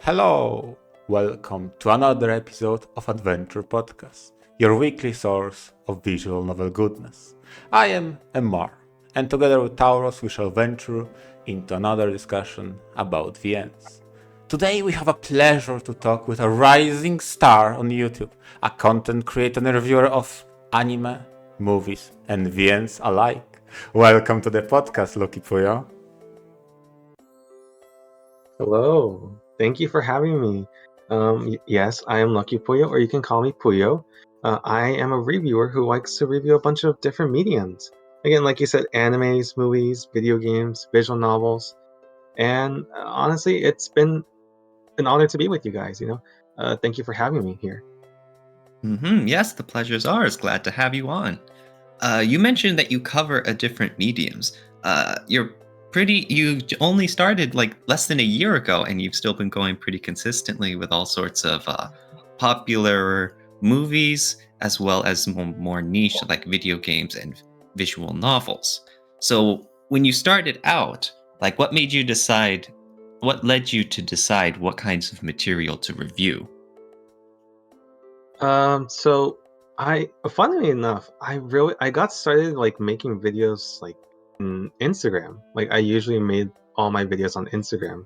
Hello! Welcome to another episode of VNture Podcast, your weekly source of visual novel goodness. I am Mar, and together with Tauros we shall venture into another discussion about VNs. Today we have a pleasure to talk with a rising star on YouTube, a content creator and reviewer of anime, movies, and VNs alike. Welcome to the podcast, LuckyPuyo. Hello. Thank you for having me. Yes, I am LuckyPuyo, or you can call me Puyo. I am a reviewer who likes to review a bunch of different mediums. Again, like you said, animes, movies, video games, visual novels. And honestly, it's been an honor to be with you guys. Thank you for having me here. Yes, the pleasure's ours. Glad to have you on. You mentioned that you cover a different mediums. You only started like less than a year ago, and you've still been going pretty consistently with all sorts of popular movies, as well as more niche like video games and visual novels. So when you started out, like what led you to decide what kinds of material to review? So funnily enough, I got started like making videos like in Instagram. Like I usually made all my videos on Instagram.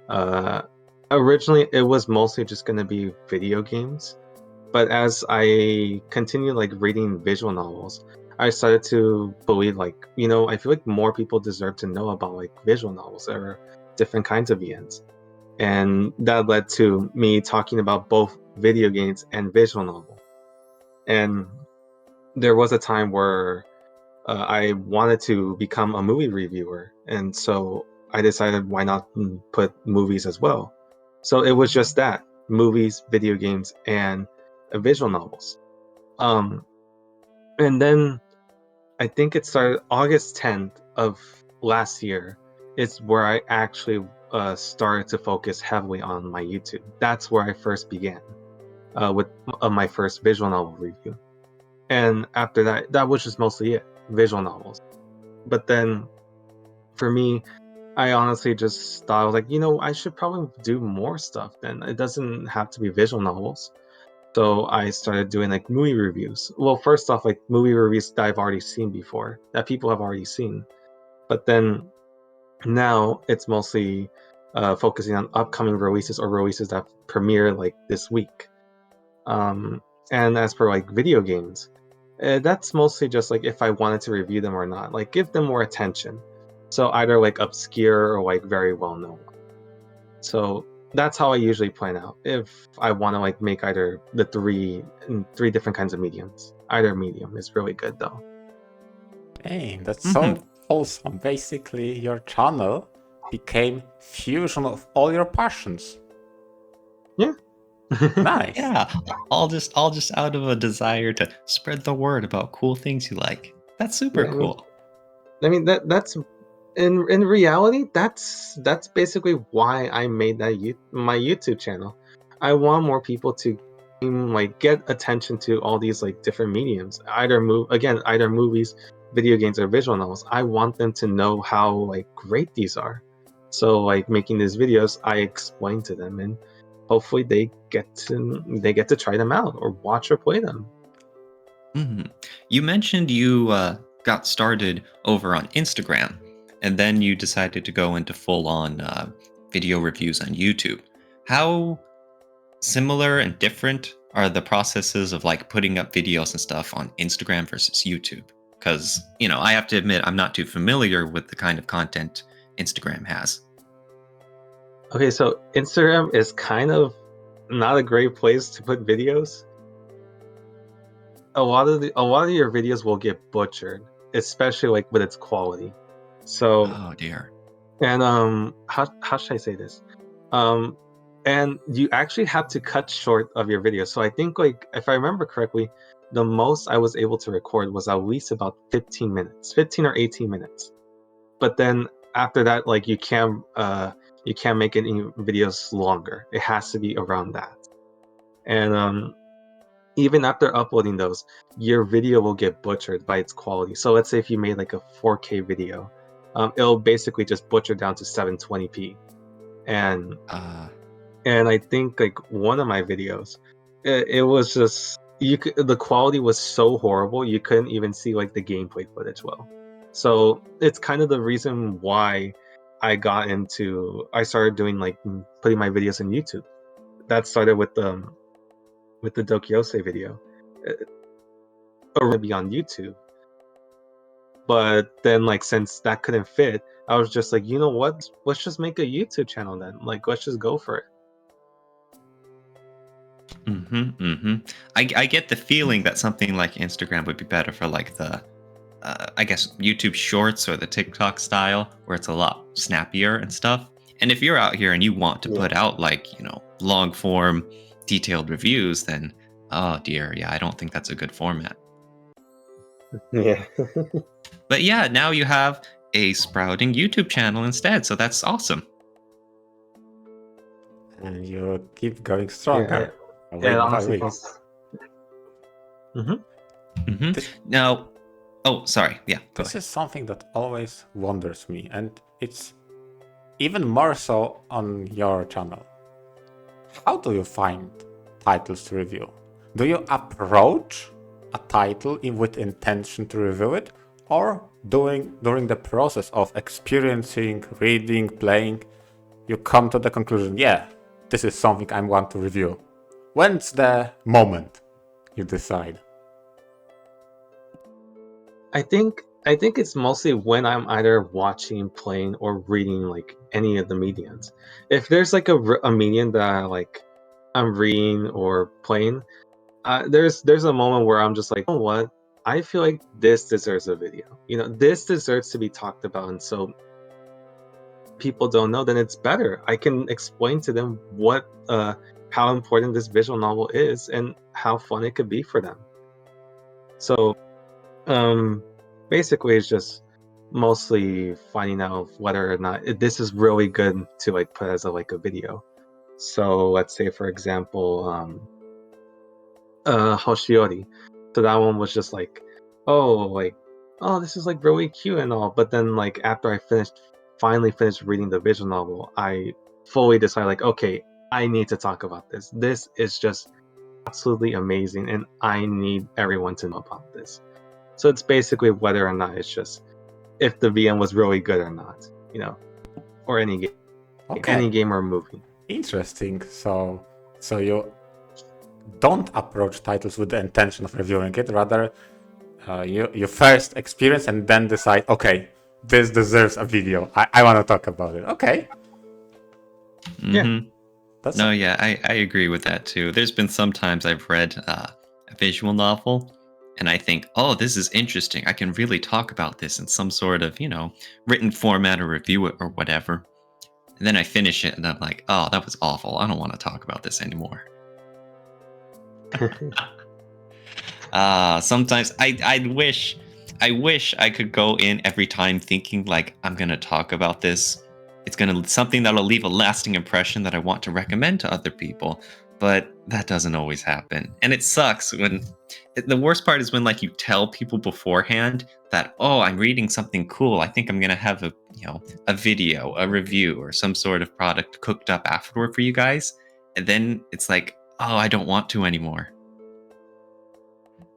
Uh, Originally it was mostly just gonna be video games, but as I continued like reading visual novels, I started to believe I feel like more people deserve to know about like visual novels or different kinds of VNs. And that led to me talking about both video games and visual novel. And there was a time where I wanted to become a movie reviewer, and so I decided why not put movies as well. So it was just that: movies, video games, and visual novels. Um, and then I think it started August 10th of last year is where I actually started to focus heavily on my YouTube. That's where I first began with my first visual novel review. And after that, that was just mostly it, visual novels. But then for me, I honestly just thought, I was like, I should probably do more stuff then. It doesn't have to be visual novels. So I started doing like movie reviews. Well, first off, like movie reviews that I've already seen before, that people have already seen. But then now it's mostly focusing on upcoming releases or releases that premiere like this week. Um, and as for like video games, that's mostly just like if I wanted to review them or not, like give them more attention. So either like obscure or like very well known. So that's how I usually plan out. If I want to like make either the three different kinds of mediums, either medium is really good though. Hey, that's so awesome. Basically, your channel became fusion of all your passions. Yeah. Nice. Yeah, all just out of a desire to spread the word about cool things you like. That's super cool. I mean that's in reality that's basically why I made my YouTube channel. I want more people to like get attention to all these like different mediums, either movies, video games, or visual novels. I want them to know how like great these are. So like making these videos, I explain to them, and hopefully they get to try them out or watch or play them. You mentioned you got started over on Instagram, and then you decided to go into full-on video reviews on YouTube. How similar and different are the processes of like putting up videos and stuff on Instagram versus YouTube? Because, I have to admit, I'm not too familiar with the kind of content Instagram has. Okay, so Instagram is kind of not a great place to put videos. A lot of your videos will get butchered, especially like with its quality. So, Oh dear. and how should I say this? And you actually have to cut short of your video. So I think like if I remember correctly, the most I was able to record was at least about 15 minutes, 15 or 18 minutes. But then after that, like you can't make any videos longer. It has to be around that. And even after uploading those, your video will get butchered by its quality. So let's say if you made like a 4K video, it'll basically just butcher down to 720p. And and I think like one of my videos, it was just the quality was so horrible you couldn't even see like the gameplay footage well. So it's kind of the reason why I started doing like putting my videos on YouTube. That started with the Dokyose video. Or would be on YouTube. But then like since that couldn't fit, I was just like, you know what? Let's just make a YouTube channel then. Like let's just go for it. I get the feeling that something like Instagram would be better for like the, I guess, YouTube Shorts or the TikTok style, where it's a lot snappier and stuff. And if you're out here and you want to put out like, long form, detailed reviews, then, oh dear, yeah, I don't think that's a good format. Yeah. But yeah, now you have a sprouting YouTube channel instead, so that's awesome. And you keep going stronger. Yeah, honestly. Now, oh, sorry. Yeah, go This ahead. is something that always wonders me, and it's even more so on your channel. How do you find titles to review? Do you approach a title with intention to review it, or during the process of experiencing, reading, playing, you come to the conclusion, yeah, this is something I want to review? When's the moment you decide? I think it's mostly when I'm either watching, playing, or reading like any of the mediums. If there's like a medium that I'm reading or playing, there's a moment where I'm just like, you know what? I feel like this deserves a video. This deserves to be talked about, and so people don't know, then it's better. I can explain to them how important this visual novel is and how fun it could be for them. So, basically, it's just mostly finding out whether or not this is really good to like put as a video. So let's say, for example, Hoshiori. So that one was just like, oh, this is like really cute and all. But then like after I finally finished reading the visual novel, I fully decided like, okay, I need to talk about this. This is just absolutely amazing, and I need everyone to know about this. So it's basically whether or not it's just if the VM was really good or not, or any game, any game or movie. Interesting. So you don't approach titles with the intention of reviewing it. Rather, you first experience and then decide, okay, this deserves a video. I want to talk about it. Okay. Yeah. I agree with that too. There's been some times I've read a visual novel and I think, oh, this is interesting. I can really talk about this in some sort of, written format or review it or whatever. And then I finish it and I'm like, oh, that was awful. I don't want to talk about this anymore. Sometimes I wish I could go in every time thinking like I'm gonna talk about this. It's something that'll leave a lasting impression that I want to recommend to other people, but that doesn't always happen. And it sucks when the worst part is when like you tell people beforehand that, oh, I'm reading something cool. I think I'm gonna have a video, a review, or some sort of product cooked up afterward for you guys, and then it's like, oh, I don't want to anymore.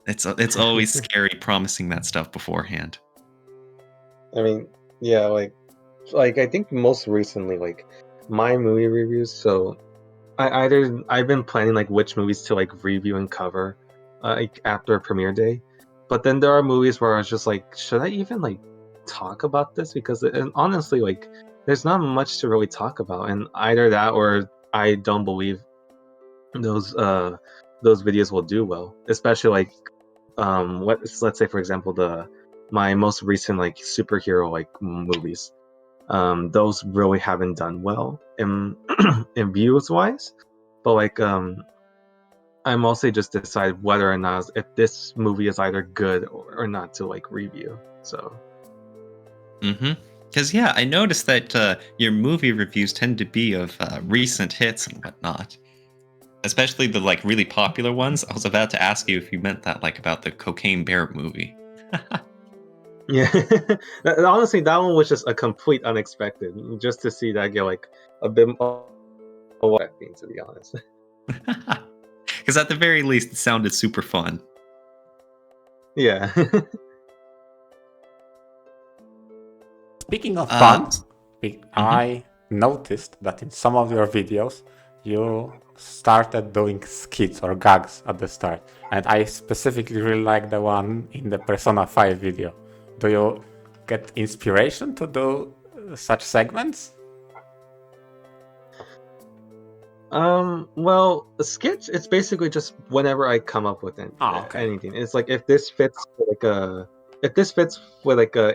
It's always scary promising that stuff beforehand. I mean, yeah, like I think most recently, like my movie reviews. So I've been planning like which movies to like review and cover, like after premiere day. But then there are movies where I was just like, should I even like talk about this? Because and honestly, like there's not much to really talk about, and either that or I don't believe those videos will do well, especially like let's say for example my most recent like superhero like movies, those really haven't done well in in views wise, but like I mostly just decide whether or not if this movie is either good or not to like review. So because yeah, I noticed that your movie reviews tend to be of recent hits and whatnot. Especially the like really popular ones. I was about to ask you if you meant that like about the Cocaine Bear movie. yeah, honestly, that one was just a complete unexpected. Just to see that get like a what I think, to be honest. Because at the very least, it sounded super fun. Yeah. Speaking of Uh, fun, mhm. I noticed that in some of your videos you started doing skits or gags at the start, and I specifically really like the one in the Persona 5 video. Do you get inspiration to do such segments? Well, a sketch, it's basically just whenever I come up with Okay. anything. It's like if this fits with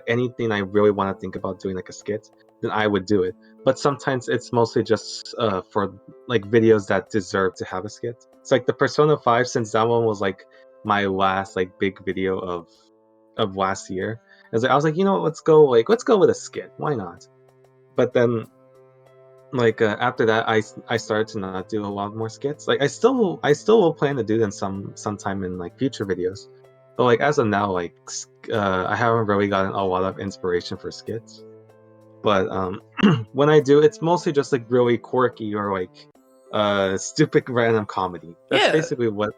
anything I really want to think about doing like a skit, then I would do it. But sometimes it's mostly just for like videos that deserve to have a skit. It's like the Persona 5, since that one was like my last like big video of last year. I was like, let's go with a skit. Why not? But then after that, I started to not do a lot more skits. Like I still will plan to do them sometime in like future videos, but like as of now, I haven't really gotten a lot of inspiration for skits. But when I do, it's mostly just like really quirky or like stupid random comedy. That's Yeah, basically what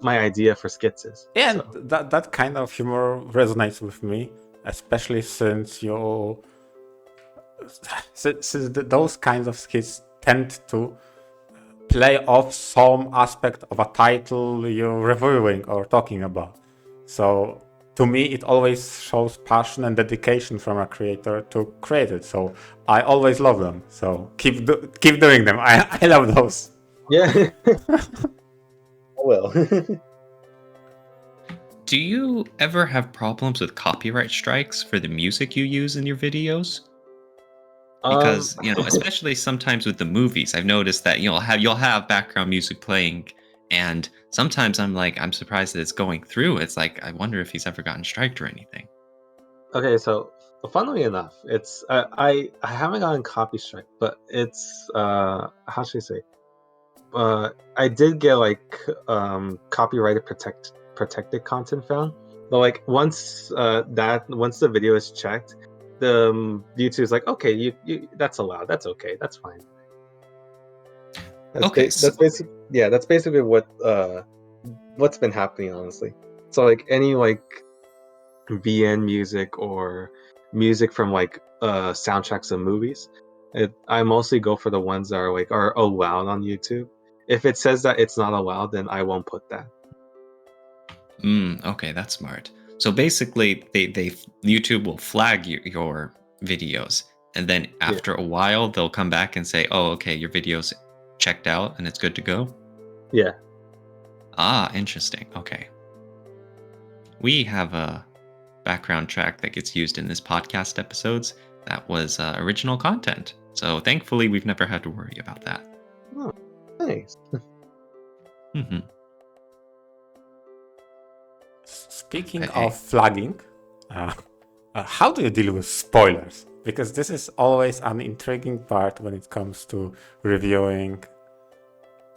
my idea for skits is. yeah, So and that kind of humor resonates with me, especially since those kinds of skits tend to play off some aspect of a title you're reviewing or talking about. So to me, it always shows passion and dedication from a creator to create it. So I always love them. So keep doing them. I love those. yeah, I will. Do you ever have problems with copyright strikes for the music you use in your videos? um, Because especially sometimes with the movies, I've noticed that you'll have background music playing, and sometimes I'm surprised that it's going through. It's like I wonder if he's ever gotten striked or anything. Okay, so funnily enough, it's I haven't gotten copy strike, but it's how should I say? I did get like copyrighted protected content found, but like once the video is checked, the YouTube is like, okay, you that's allowed, that's okay, that's fine. Okay, so That's basically what's been happening, honestly. So like any like VN music or music from like soundtracks of movies. I mostly go for the ones that are allowed on YouTube. If it says that it's not allowed, then I won't put that. okay, that's smart. So basically, they YouTube will flag your videos, and then Yeah. after a while, they'll come back and say, "Oh, okay, your video's checked out and it's good to go." Yeah. Ah, interesting. Okay. We have a background track that gets used in this podcast episodes that was original content. So thankfully, we've never had to worry about that. Oh, nice. hmm Speaking Okay. of flagging, how do you deal with spoilers? Because this is always an intriguing part when it comes to reviewing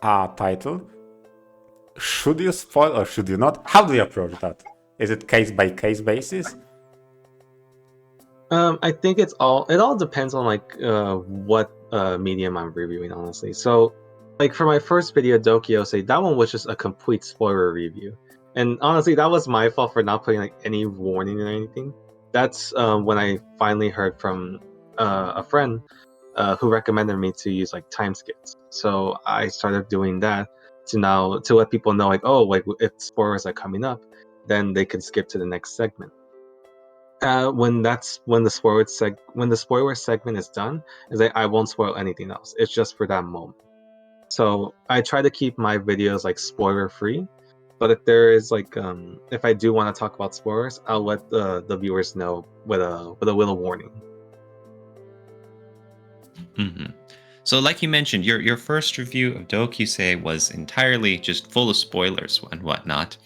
a title. Should you spoil or should you not? How do you approach that? Is it case by case basis? I think it all depends on like what medium I'm reviewing, honestly. So like for my first video, Dokyose, that one was just a complete spoiler review. And honestly, that was my fault for not putting like any warning or anything. That's when I finally heard from a friend who recommended me to use like time skips. So I started doing that to let people know like, oh, like if spoilers are coming up, then they can skip to the next segment. When the spoiler segment is done, is that I won't spoil anything else. It's just for that moment. So I try to keep my videos like spoiler free. But if there is like if I do want to talk about spoilers, I'll let the viewers know with a little warning. hmm So, like you mentioned, your first review of Dokusei was entirely just full of spoilers and whatnot,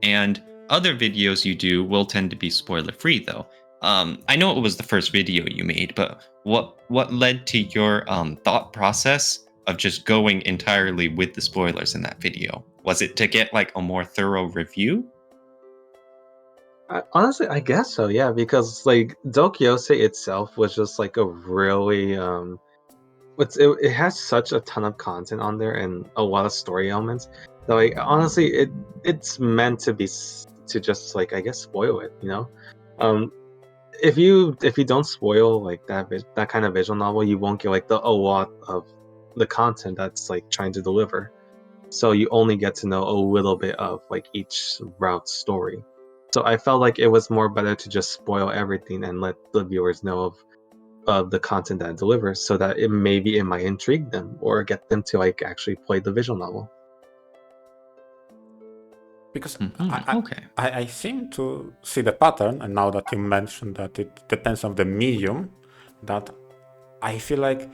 and other videos you do will tend to be spoiler free, though. I know it was the first video you made, but what led to your thought process of just going entirely with the spoilers in that video? Was it to get like a more thorough review? Honestly, I guess so. Yeah, because like Dokyose itself was just like a really it has such a ton of content on there and a lot of story elements that, like, honestly, it's meant to be to just, like, I guess, spoil it, you know. um if you don't spoil like that kind of visual novel, you won't get like a lot of the content that's like trying to deliver. So you only get to know a little bit of like each route's story. So I felt like it was more better to just spoil everything and let the viewers know of the content that it delivers, so that it might intrigue them or get them to like actually play the visual novel. Because Okay. I seem to see the pattern, and now that you mentioned that it depends on the medium, that I feel like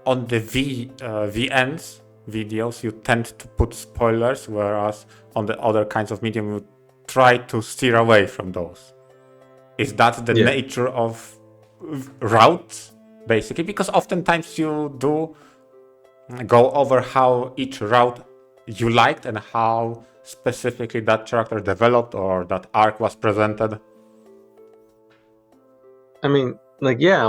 on the VNs videos you tend to put spoilers, whereas on the other kinds of medium you try to steer away from those. Is that the Yeah. nature of routes, basically? Because oftentimes you do go over how each route you liked and how specifically that character developed or that arc was presented. I mean, like, yeah,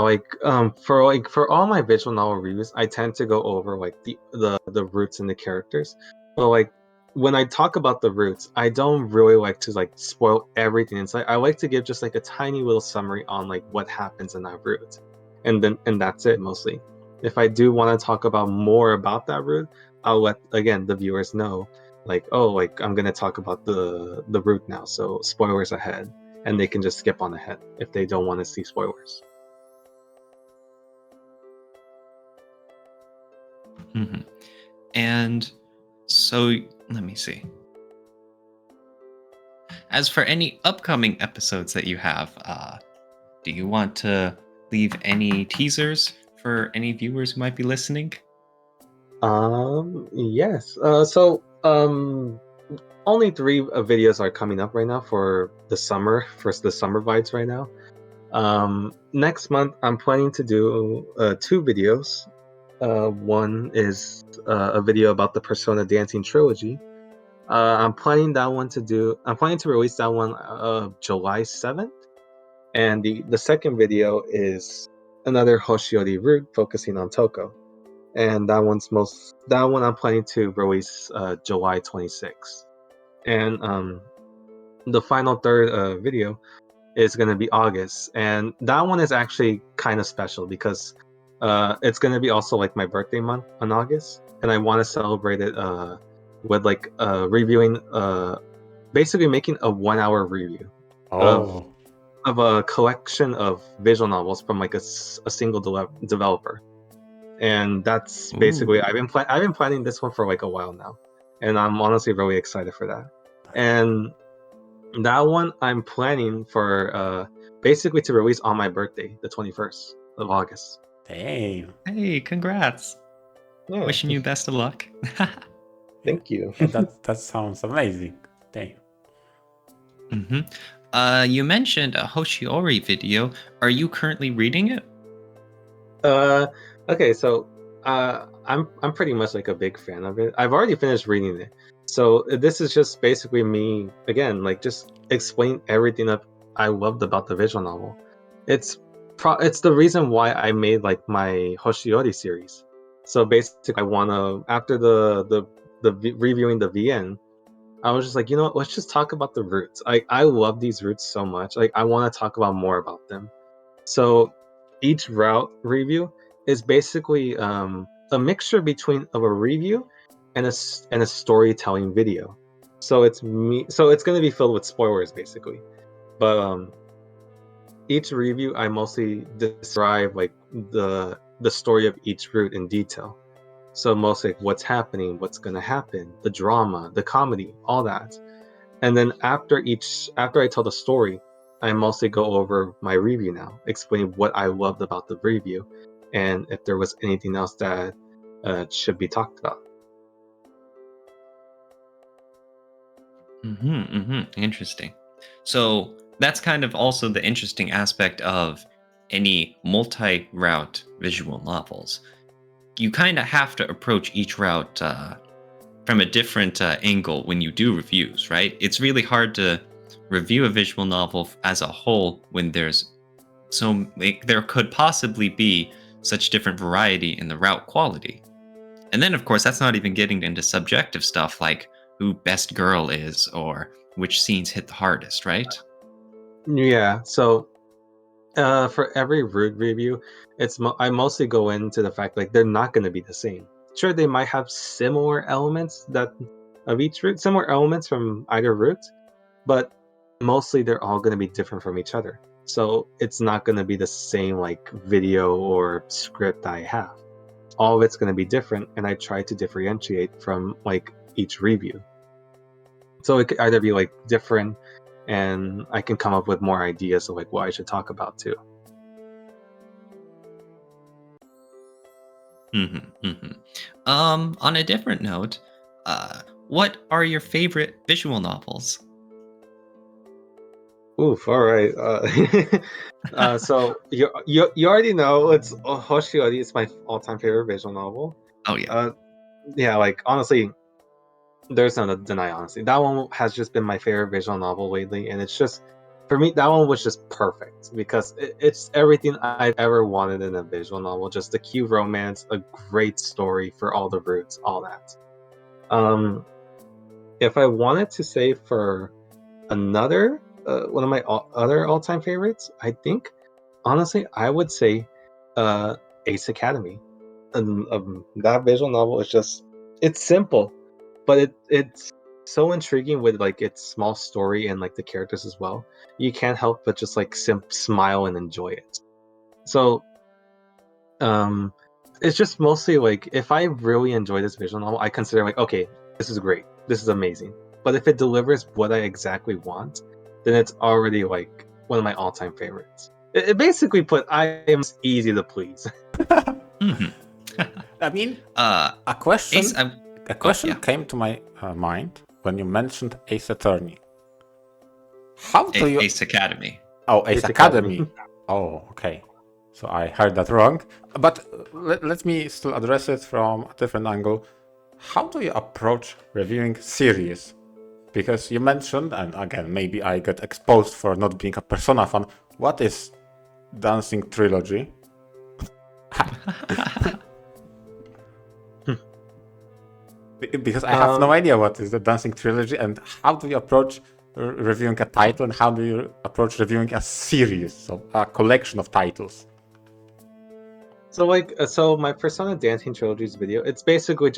for all my visual novel reviews, I tend to go over like the roots and the characters. But like when I talk about the roots, I don't really like to like spoil everything inside. I like to give just like a tiny little summary on like what happens in that route, and that's it mostly. If I do want to talk about more about that route, I'll let again the viewers know, like, oh, like I'm gonna talk about the route now, so spoilers ahead, and they can just skip on ahead if they don't want to see spoilers. And so let me see. As for any upcoming episodes that you have, do you want to leave any teasers for any viewers who might be listening? Yes. Only three videos are coming up right now for the summer, vibes right now. Next month I'm planning to do two videos. One is a video about the Persona Dancing trilogy. I'm planning to release that one July 7th. And the second video is another Hoshiori route focusing on Toko. And that one I'm planning to release July 26th. And the final third video is going to be August, and that one is actually kind of special because it's going to be also like my birthday month on August, and I want to celebrate it with like reviewing, basically making a 1 hour review of Oh, a collection of visual novels from like a single developer. And that's basically Ooh. I've been planning this one for like a while now, and I'm honestly really excited for that. And that one I'm planning for basically to release on my birthday, the 21st of August. damn. Hey, congrats. Yeah, Wishing you best of luck. thank you. Yeah, that sounds amazing. Damn. You mentioned a Hoshiori video. Are you currently reading it? Okay, so I'm pretty much like a big fan of it. I've already finished reading it, so this is just basically me again, like just explain everything that I loved about the visual novel. It's the reason why I made like my Hoshiori series. So basically, I wanna after reviewing the VN, I was just like, you know what, let's just talk about the roots. I love these roots so much. Like I want to talk about more about them. So each route review is basically a mixture between of a review and a storytelling video. So it's going to be filled with spoilers basically. But each review I mostly describe like the story of each route in detail. So mostly like what's happening, what's going to happen, the drama, the comedy, all that. And then after I tell the story, I mostly go over my review now, explain what I loved about the review, and if there was anything else that should be talked about. Interesting. So that's kind of also the interesting aspect of any multi-route visual novels. You kind of have to approach each route from a different angle when you do reviews, right? It's really hard to review a visual novel as a whole when there could possibly be such different variety in the route quality. And then, of course, that's not even getting into subjective stuff like who best girl is or which scenes hit the hardest, right? Yeah. So for every route review, I mostly go into the fact like they're not going to be the same. Sure, they might have similar elements of each route, similar elements from either route, but mostly they're all going to be different from each other. So it's not going to be the same like video or script I have. All of it's going to be different, and I try to differentiate from like each review. So it could either be like different, and I can come up with more ideas of like what I should talk about too. On a different note, what are your favorite visual novels? Oof! All right. So you already know it's Hoshiori. It's my all-time favorite visual novel. Oh yeah. Yeah, like honestly, there's no deny. Honestly, that one has just been my favorite visual novel lately, and it's just for me that one was just perfect because it's everything I've ever wanted in a visual novel. Just a cute romance, a great story for all the roots, all that. If I wanted to say for another one of my other all-time favorites, I think honestly I would say Ace Academy. That visual novel is just it's simple, but it's so intriguing with like its small story and like the characters as well. You can't help but just like smile and enjoy it. So um it's just mostly like if I really enjoy this visual novel, I consider like okay, this is great, this is amazing. But if it delivers what I exactly want, then it's already like one of my all-time favorites. It basically put I am easy to please. I mean, Uh, a question, Ace, a question yeah. came to my mind when you mentioned Ace Attorney. How do you? Ace Academy. Oh, Ace Ace Academy. Academy. Oh, okay. So I heard that wrong. But let me still address it from a different angle. How do you approach reviewing series? Because you mentioned, and again, maybe I get exposed for not being a Persona fan. What is Dancing Trilogy? Because I have no idea what is the Dancing Trilogy, and how do you approach reviewing a title, and how do you approach reviewing a series, so a collection of titles? So so my Persona Dancing Trilogies video, it's basically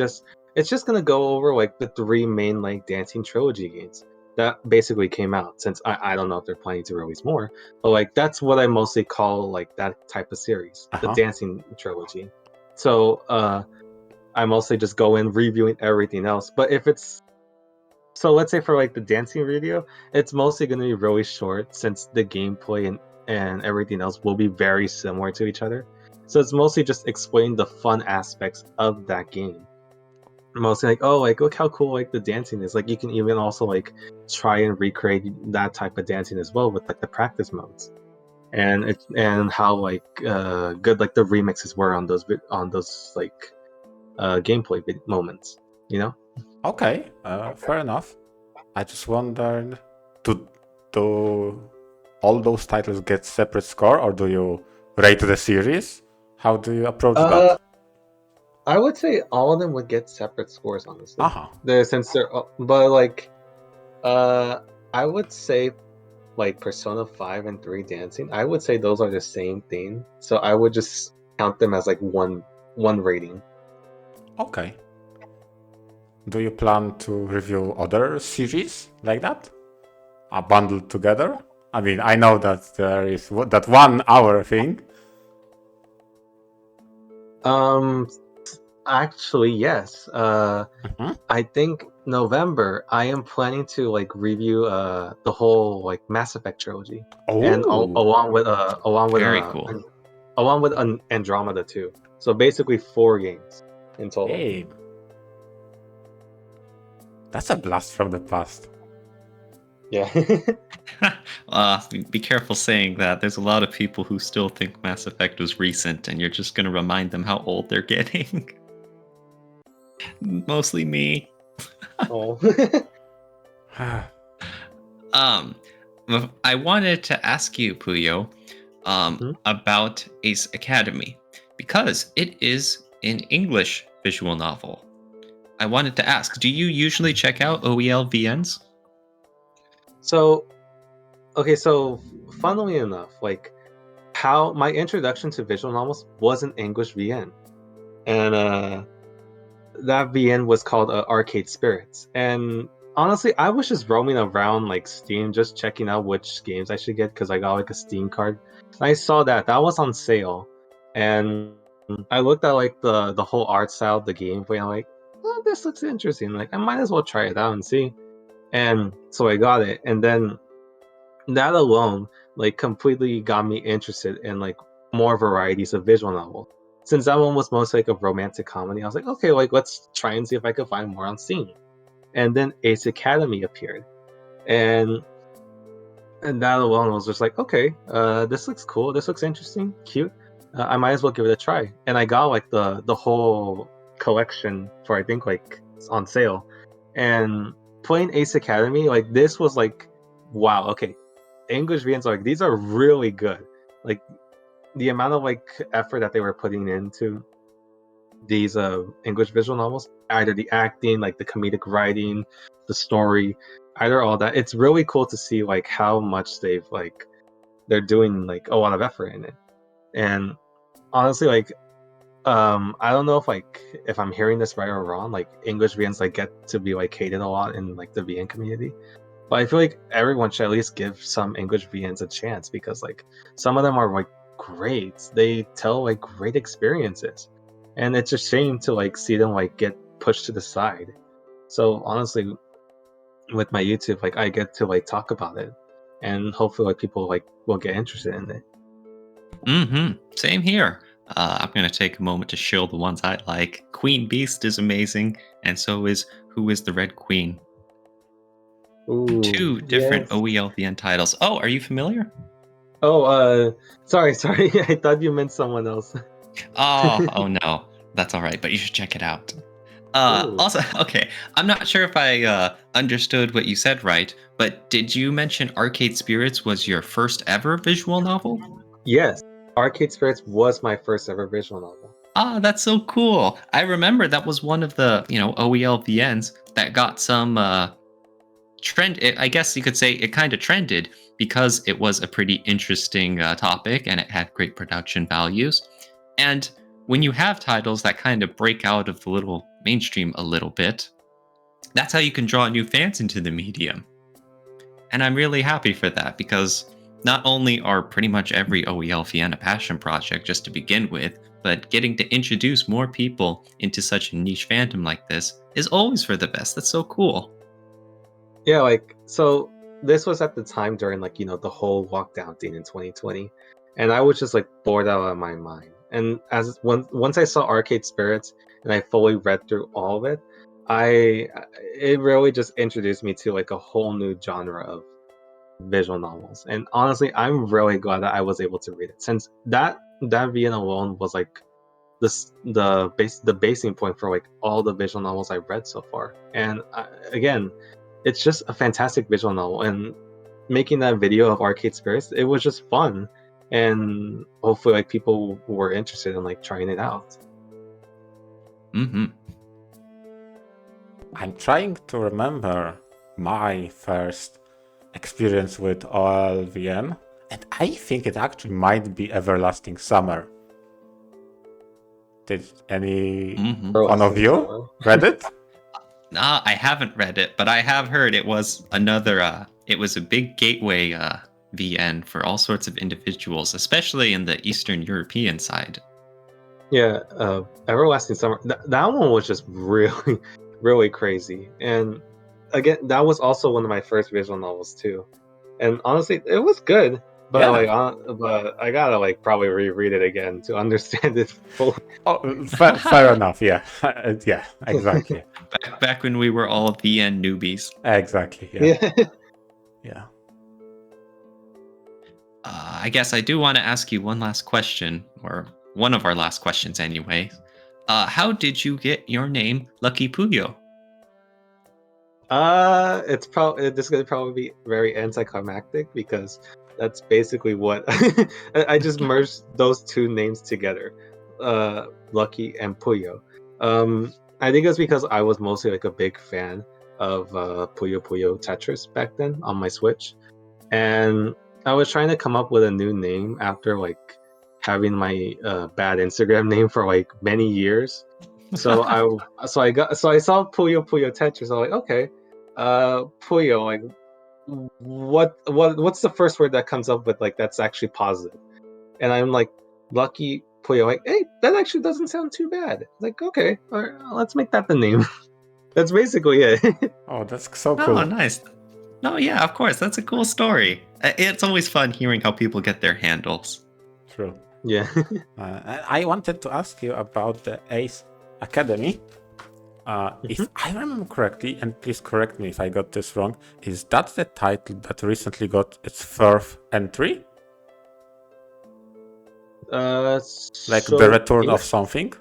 it's just gonna go over like the three main like Dancing Trilogy games that basically came out. Since I don't know if they're planning to release more, but like that's what I mostly call like that type of series, the Dancing Trilogy. So I mostly just go in reviewing everything else. But if it's so let's say for like the dancing video, it's mostly gonna be really short since the gameplay and everything else will be very similar to each other. So it's mostly just explaining the fun aspects of that game. Mostly like, oh, like look how cool like the dancing is. Like you can even also like try and recreate that type of dancing as well with like the practice modes, and how like good like the remixes were on those like gameplay moments. You know. Okay, fair enough. I just wondered, do all those titles get separate score, or do you rate the series? How do you approach that? I would say all of them would get separate scores, honestly. Uh-huh. Since they're, but like, I would say like Persona 5 and 3 Dancing. I would say those are the same thing. So I would just count them as like one rating. Okay. Do you plan to review other series like that? Bundled together? I mean, I know that there is that 1 hour thing. Actually, yes. I think November I am planning to like review the whole like Mass Effect trilogy, and along with Very cool. along with Andromeda too. So basically 4 games in total. Hey, that's a blast from the past. Yeah. Be careful saying that. There's a lot of people who still think Mass Effect was recent, and you're just going to remind them how old they're getting. Mostly me. Oh. I wanted to ask you, Puyo, about Ace Academy. because it is an English visual novel. I wanted to ask, do you usually check out OEL VNs? So, okay, so funnily enough, like how my introduction to visual novels was an English VN, and that VN was called Arcade Spirits. And honestly, I was just roaming around like Steam, just checking out which games I should get because I got like a Steam card. And I saw that was on sale, and I looked at like the whole art style of the gameplay. And I'm like, oh, this looks interesting. Like I might as well try it out and see. And so I got it, and then that alone like completely got me interested in like more varieties of visual novel. Since that one was mostly like a romantic comedy, I was like, okay, like let's try and see if I could find more on Steam. And then Ace Academy appeared, and that alone was just like, okay, this looks cool, this looks interesting, cute. I might as well give it a try. And I got like the whole collection for I think like on sale. And playing Ace Academy, like this was like, wow, okay, English VNs are like these are really good. Like the amount of like effort that they were putting into these English visual novels, either the acting, like the comedic writing, the story, either all that. It's really cool to see like how much they're doing like a lot of effort in it. And honestly, like I don't know if I'm hearing this right or wrong. Like English VNs like get to be like hated a lot in like the VN community. But I feel like everyone should at least give some English VNs a chance because like some of them are like great. They tell like great experiences. And it's a shame to like see them like get pushed to the side. So honestly, with my YouTube, like I get to like talk about it. And hopefully like people like will get interested in it. Same here. I'm going to take a moment to show the ones I like. Queen Beast is amazing, and so is Who is the Red Queen? Ooh, Two different yes. OELVN titles. Oh, are you familiar? Oh, sorry. I thought you meant someone else. Oh no. That's all right, but you should check it out. Ooh. Also, okay, I'm not sure if I understood what you said right, but did you mention Arcade Spirits was your first ever visual novel? Yes, Arcade Spirits was my first ever visual novel. Ah, that's so cool. I remember that was one of the, OELVNs that got some trend. I guess you could say it kind of trended because it was a pretty interesting topic and it had great production values. And when you have titles that kind of break out of the little mainstream a little bit, that's how you can draw new fans into the medium. And I'm really happy for that because not only are pretty much every OELVN a passion project just to begin with, but getting to introduce more people into such a niche fandom like this is always for the best. That's so cool. Yeah, like so this was at the time during like, the whole lockdown thing in 2020. And I was just like bored out of my mind. And once I saw Arcade Spirits and I fully read through all of it, it really just introduced me to like a whole new genre of visual novels. And honestly, I'm really glad that I was able to read it since that VN alone was like the basing point for like all the visual novels I've read so far. And again, it's just a fantastic visual novel. And making that video of Arcade Spirits, it was just fun. And hopefully, like people were interested in like trying it out. I'm trying to remember my first experience with OLVM, and I think it actually might be Everlasting Summer. Did any one of you read it? Nah, I haven't read it, but I have heard it was another. It was a big gateway VN for all sorts of individuals, especially in the Eastern European side. Yeah, Everlasting Summer. That one was just really, really crazy. And again, that was also one of my first visual novels too. And honestly, it was good. But Yeah. but I gotta like probably reread it again to understand it fully. Oh, fair enough. Yeah, yeah, exactly. Back when we were all VN newbies. Exactly. Yeah. Yeah. Yeah. I guess I do want to ask you one last question, or one of our last questions anyway. How did you get your name, LuckyPuyo? It's probably this is gonna probably be very anticlimactic because that's basically what I just merged those two names together. Lucky and Puyo. I think it's because I was mostly like a big fan of Puyo Puyo Tetris back then on my Switch, and I was trying to come up with a new name after like having my bad Instagram name for like many years. So I saw Puyo Puyo Tetris. I'm like, okay, Puyo, like what's the first word that comes up with like that's actually positive? And I'm like, Lucky Puyo, like, hey, that actually doesn't sound too bad. Like, okay, all right, let's make that the name. That's basically it. Oh, that's so cool. Oh, nice. No, yeah, of course. That's a cool story. It's always fun hearing how people get their handles. True. Yeah. I wanted to ask you about the Ace Academy. If I remember correctly, and please correct me if I got this wrong, is that the title that recently got its fourth entry? Like the return of something?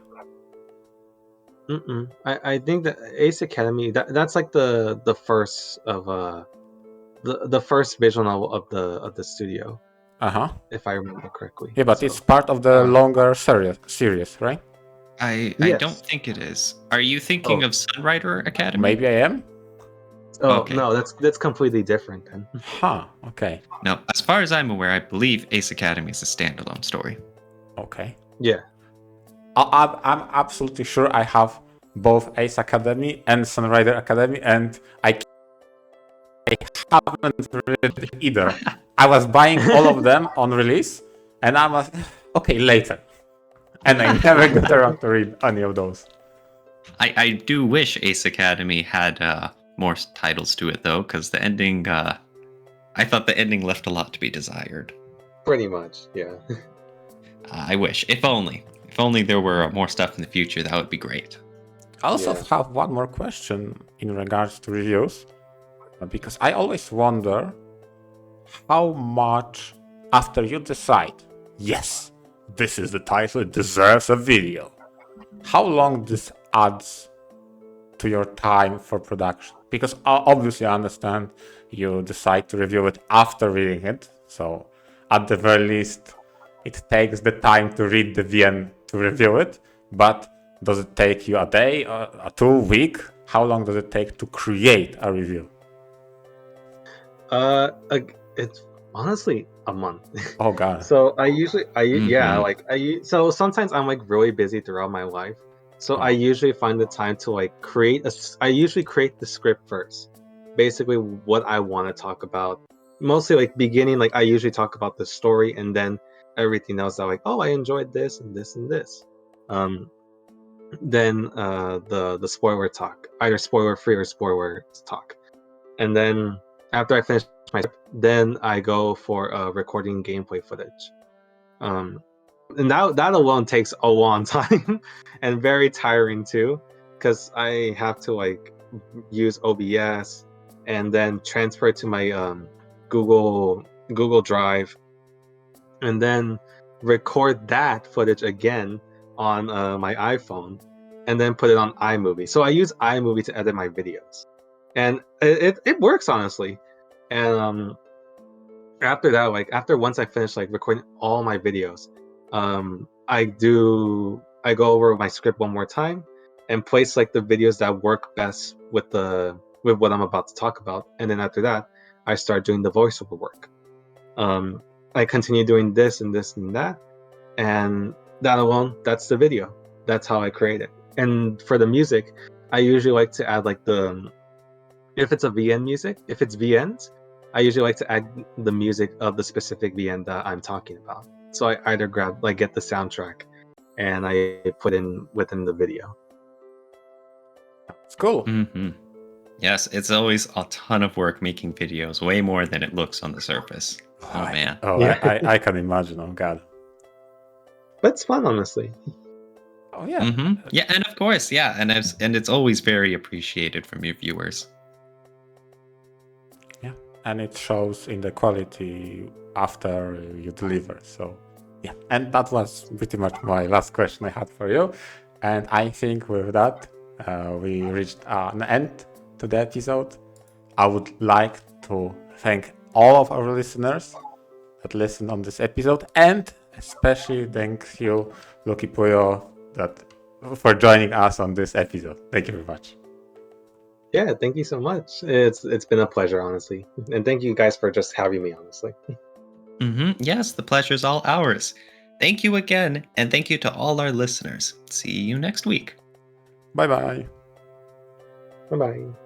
I think that Ace Academy that's like the first of the first visual novel of the studio, if I remember correctly. Yeah, but it's part of the longer series, right? I Yes. don't think it is. Are you thinking of Sunrider Academy? Maybe I am. Oh Okay. no, that's completely different then. Okay. No, as far as I'm aware, I believe Ace Academy is a standalone story. Okay. Yeah. I'm absolutely sure I have both Ace Academy and Sunrider Academy, and I haven't read either. I was buying all of them on release, and I was okay later, and I never got around to read any of those. I do wish Ace Academy had more titles to it, though, because the ending, I thought the ending left a lot to be desired. Pretty much, yeah. I wish. If only there were more stuff in the future, that would be great. I also have one more question in regards to reviews, because I always wonder how much after you decide, yes, this is the title, it deserves a video, how long this adds to your time for production? Because obviously I understand you decide to review it after reading it, so at the very least it takes the time to read the VN to review it, but does it take you a day, a 2 week? How long does it take to create a review? It's honestly a month. Oh god. So so sometimes I'm like really busy throughout my life. So I usually find the time to like I usually create the script first. Basically what I want to talk about. Mostly like beginning, like I usually talk about the story and then everything else that like, oh, I enjoyed this and this and this. Then the spoiler talk, either spoiler free or spoiler talk. And then after I finish my script, then I go for recording gameplay footage. And that alone takes a long time and very tiring too, because I have to like use OBS and then transfer it to my Google Drive, and then record that footage again on my iPhone, and then put it on iMovie. So I use iMovie to edit my videos, and it works honestly. And after that, like once I finish like recording all my videos, I go over my script one more time and place like the videos that work best with what I'm about to talk about, and then after that I start doing the voiceover work. I continue doing this and this and that, and that alone, that's the video. That's how I create it. And for the music, I usually like to add like if it's a VN music, if it's VNs, I usually like to add the music of the specific VN that I'm talking about. So I either get the soundtrack and I put in within the video. It's cool. Mm-hmm. Yes, it's always a ton of work making videos, way more than it looks on the surface. Oh man. I can imagine. Oh god. But it's fun, honestly. Oh yeah. Mm-hmm. Yeah, and of course, yeah, and it's always very appreciated from your viewers. Yeah, and it shows in the quality after you deliver. So yeah, and that was pretty much my last question I had for you. And I think with that, we reached an end to the episode. I would like to thank all of our listeners that listened on this episode, and especially thank you, LuckyPuyo, for joining us on this episode. Thank you very much. Yeah, thank you so much. It's been a pleasure, honestly, and thank you guys for just having me, honestly. Yes, the pleasure's all ours. Thank you again, and thank you to all our listeners. See you next week. Bye bye. Bye bye.